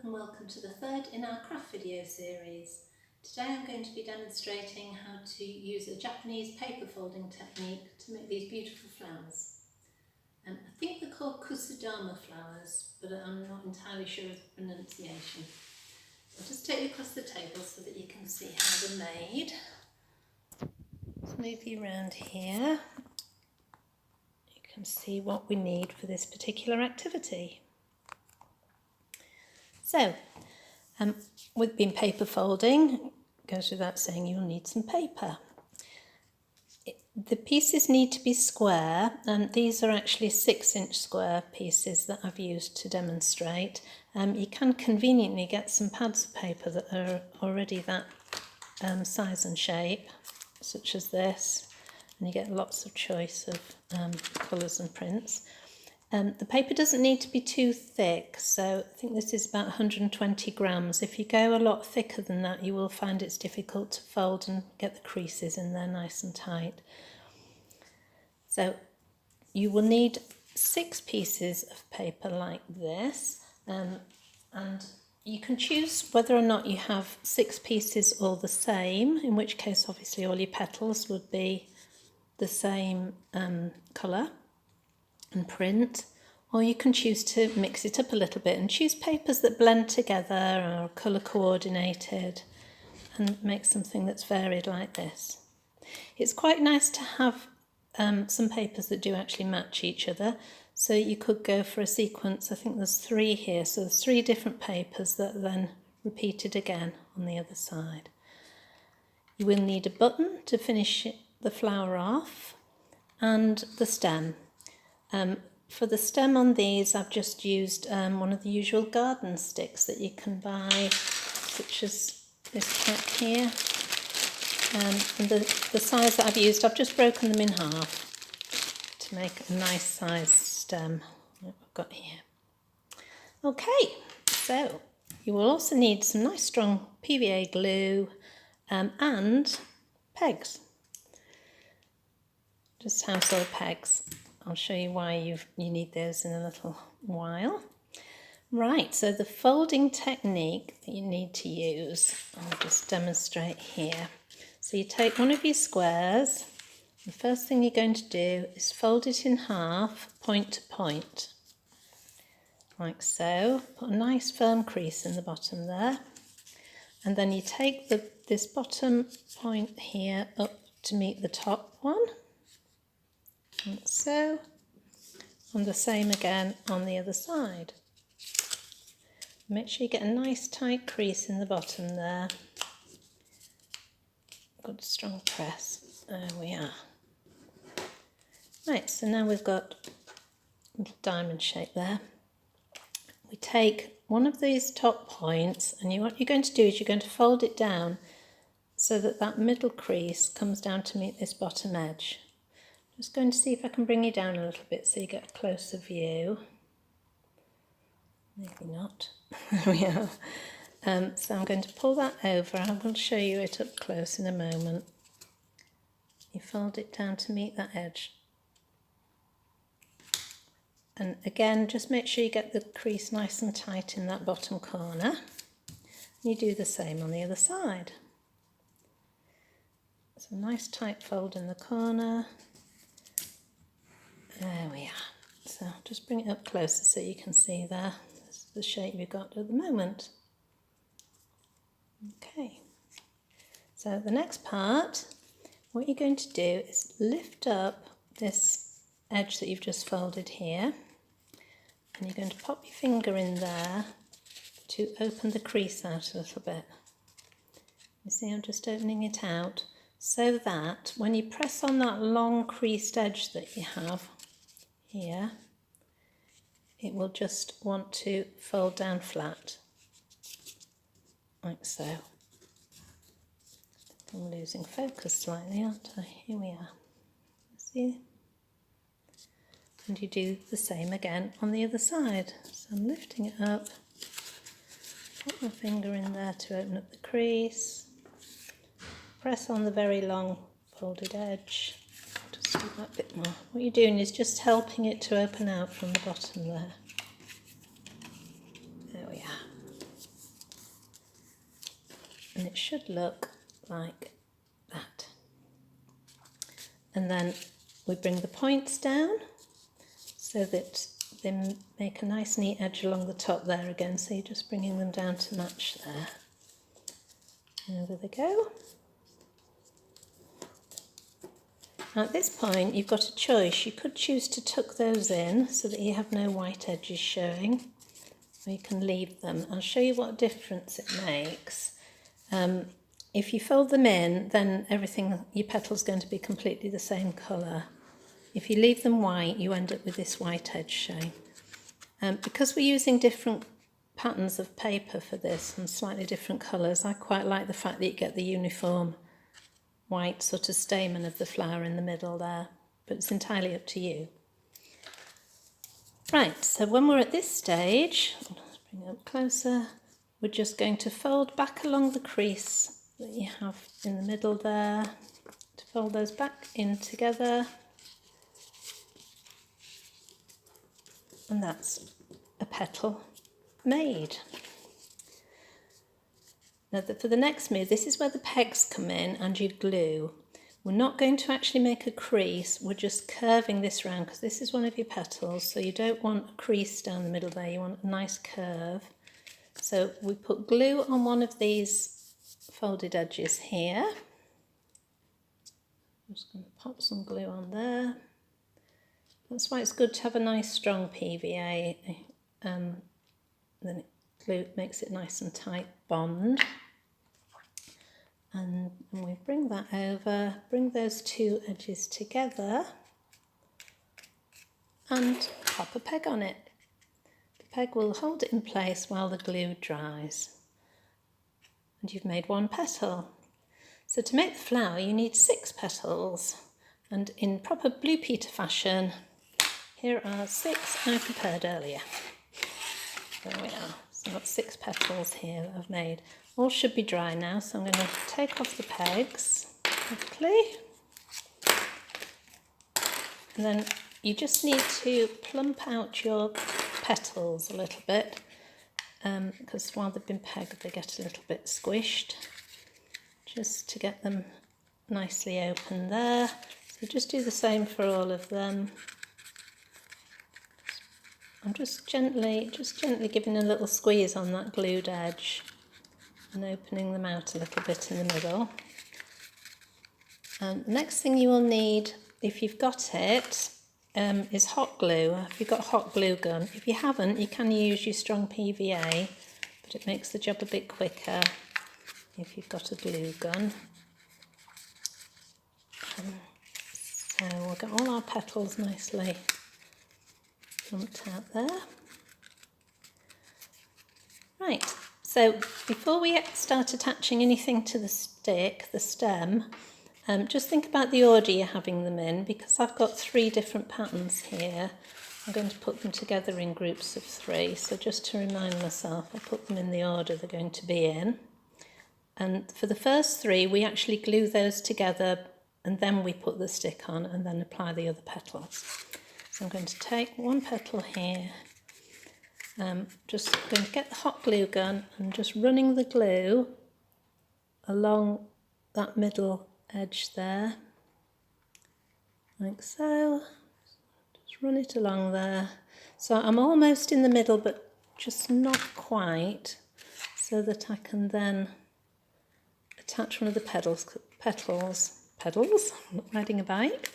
and welcome to the third in our craft video series. Today I'm going to be demonstrating how to use a Japanese paper folding technique to make these beautiful flowers. I think they're called kusudama flowers, but I'm not entirely sure of the pronunciation. I'll just take you across the table so that you can see how they're made. Let's move you around here. You can see what we need for this particular activity. So, with being paper folding, it goes without saying you'll need some paper. The pieces need to be square, and these are actually 6-inch square pieces that I've used to demonstrate. You can conveniently get some pads of paper that are already that size and shape, such as this, and you get lots of choice of colours and prints. The paper doesn't need to be too thick, so I think this is about 120 grams. If you go a lot thicker than that, you will find it's difficult to fold and get the creases in there nice and tight. So you will need 6 pieces of paper like this, and you can choose whether or not you have 6 pieces all the same, in which case obviously all your petals would be the same colour and print, or you can choose to mix it up a little bit and choose papers that blend together or are colour coordinated and make something that's varied like this. It's quite nice to have some papers that do actually match each other, so you could go for a sequence. I think there's 3 here, so there's 3 different papers that are then repeated again on the other side. You will need a button to finish the flower off and the stem. For the stem on these, I've just used one of the usual garden sticks that you can buy, such as this pack here. And the size that I've used, I've just broken them in half to make a nice sized stem that I've got here. Okay, so you will also need some nice strong PVA glue and pegs. Just household pegs. I'll show you why you need those in a little while. Right, so the folding technique that you need to use, I'll just demonstrate here. So you take one of your squares. The first thing you're going to do is fold it in half, point to point, like so. Put a nice firm crease in the bottom there. And then you take this bottom point here up to meet the top one. Like so, and the same again on the other side. Make sure you get a nice tight crease in the bottom there. Good strong press. There we are. Right, so now we've got a little diamond shape there. We take one of these top points, and what you're going to do is you're going to fold it down so that that middle crease comes down to meet this bottom edge. Just going to see if I can bring you down a little bit so you get a closer view. Maybe not. There we are. So I'm going to pull that over. I will show you it up close in a moment. You fold it down to meet that edge. And again, just make sure you get the crease nice and tight in that bottom corner. You do the same on the other side. So a nice tight fold in the corner. There we are. So I'll just bring it up closer so you can see there. This is the shape you've got at the moment. Okay. So the next part, what you're going to do is lift up this edge that you've just folded here, and you're going to pop your finger in there to open the crease out a little bit. You see, I'm just opening it out so that when you press on that long creased edge that you have here, it will just want to fold down flat, like so. I'm losing focus slightly, aren't I? Here we are. See? And you do the same again on the other side. So I'm lifting it up, put my finger in there to open up the crease, press on the very long folded edge. Just do that a bit more. What you're doing is just helping it to open out from the bottom there. There we are. and it should look like that. And then we bring the points down so that they make a nice neat edge along the top there again, so you're just bringing them down to match there. And over they go. Now at this point you've got a choice. You could choose to tuck those in so that you have no white edges showing, or you can leave them. I'll show you what difference it makes. If you fold them in, then your petal's going to be completely the same colour. If you leave them white, you end up with this white edge showing. Because we're using different patterns of paper for this and slightly different colours, I quite like the fact that you get the uniform white sort of stamen of the flower in the middle there, but it's entirely up to you. Right, so when we're at this stage, let's bring it up closer, we're just going to fold back along the crease that you have in the middle there, to fold those back in together, and that's a petal made. Now for the next move, this is where the pegs come in and you glue. We're not going to actually make a crease, we're just curving this round because this is one of your petals, so you don't want a crease down the middle there, you want a nice curve. So we put glue on one of these folded edges here. I'm just going to pop some glue on there. That's why it's good to have a nice strong PVA, then glue makes it nice and tight bond. And we bring that over, bring those two edges together and pop a peg on it. The peg will hold it in place while the glue dries. And you've made one petal. So to make the flower you need 6 petals, and in proper Blue Peter fashion, here are 6 I prepared earlier. There we are. So I've got 6 petals here that I've made. All should be dry now, so I'm going to take off the pegs quickly. And then you just need to plump out your petals a little bit, because while they've been pegged they get a little bit squished, just to get them nicely open there. So just do the same for all of them. I'm just gently giving a little squeeze on that glued edge and opening them out a little bit in the middle. The next thing you will need, if you've got it, is hot glue. If you've got a hot glue gun. If you haven't, you can use your strong PVA, but it makes the job a bit quicker if you've got a glue gun. So we'll get all our petals nicely plumped out there. Right, so before we start attaching anything to the stick, the stem, just think about the order you're having them in, because I've got 3 different patterns here. I'm going to put them together in groups of 3, so just to remind myself, I'll put them in the order they're going to be in. And for the first 3, we actually glue those together and then we put the stick on and then apply the other petals. So I'm going to take one petal here, just going to get the hot glue gun and just running the glue along that middle edge there, like so. Just run it along there. So I'm almost in the middle but just not quite, so that I can then attach one of the petals, I'm not riding a bike.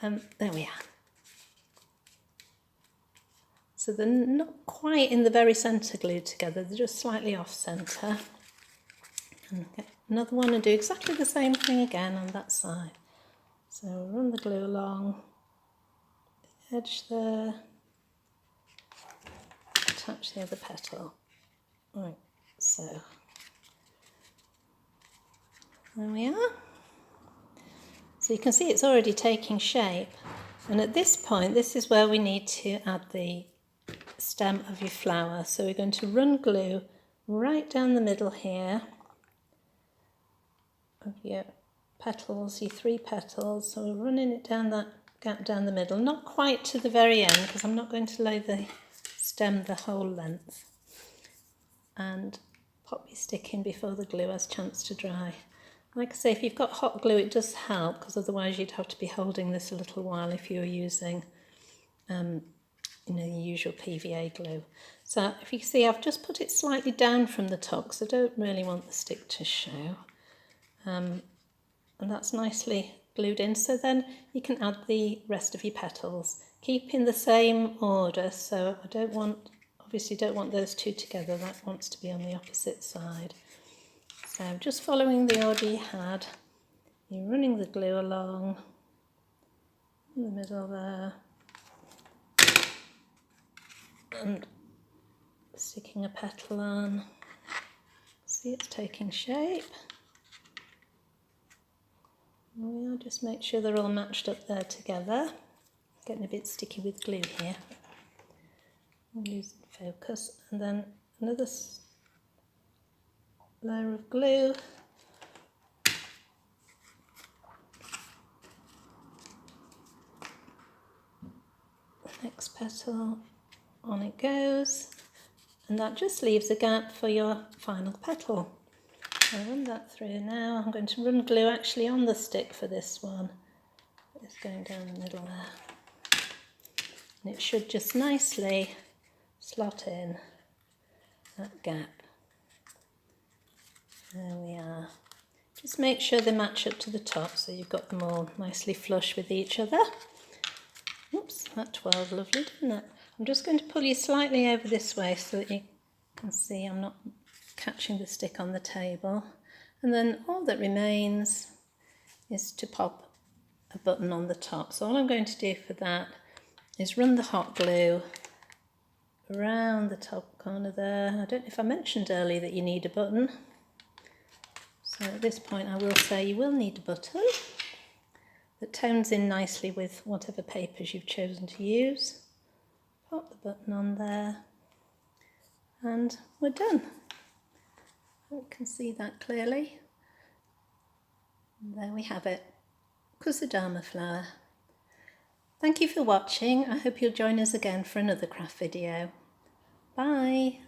There we are. So they're not quite in the very centre glued together, they're just slightly off centre. And get another one and do exactly the same thing again on that side. So run the glue along the edge there, attach the other petal. Right, so there we are. So you can see it's already taking shape, and at this point this is where we need to add the stem of your flower. So we're going to run glue right down the middle here of your petals, your 3 petals. So we're running it down that gap down the middle, not quite to the very end because I'm not going to lay the stem the whole length, and pop your stick in before the glue has a chance to dry. Like I say, if you've got hot glue, it does help, because otherwise you'd have to be holding this a little while if you were using the usual PVA glue. So if you can see, I've just put it slightly down from the top because I don't really want the stick to show. And that's nicely glued in. So then you can add the rest of your petals. Keep in the same order, so obviously don't want those two together, that wants to be on the opposite side. So just following the order you had, you're running the glue along in the middle there and sticking a petal on. See, it's taking shape. There we are, just make sure they're all matched up there together. Getting a bit sticky with glue here. I'm losing focus. And then another layer of glue. Next petal, on it goes, and that just leaves a gap for your final petal. I'll run that through now. I'm going to run glue actually on the stick for this one. It's going down the middle there. And it should just nicely slot in that gap. There we are. Just make sure they match up to the top so you've got them all nicely flush with each other. Oops, that twirled lovely, didn't it? I'm just going to pull you slightly over this way so that you can see I'm not catching the stick on the table. And then all that remains is to pop a button on the top. So all I'm going to do for that is run the hot glue around the top corner there. I don't know if I mentioned earlier that you need a button. So at this point I will say you will need a button that tones in nicely with whatever papers you've chosen to use. Pop the button on there and we're done. You can see that clearly. And there we have it, Kusudama flower. Thank you for watching. I hope you'll join us again for another craft video. Bye!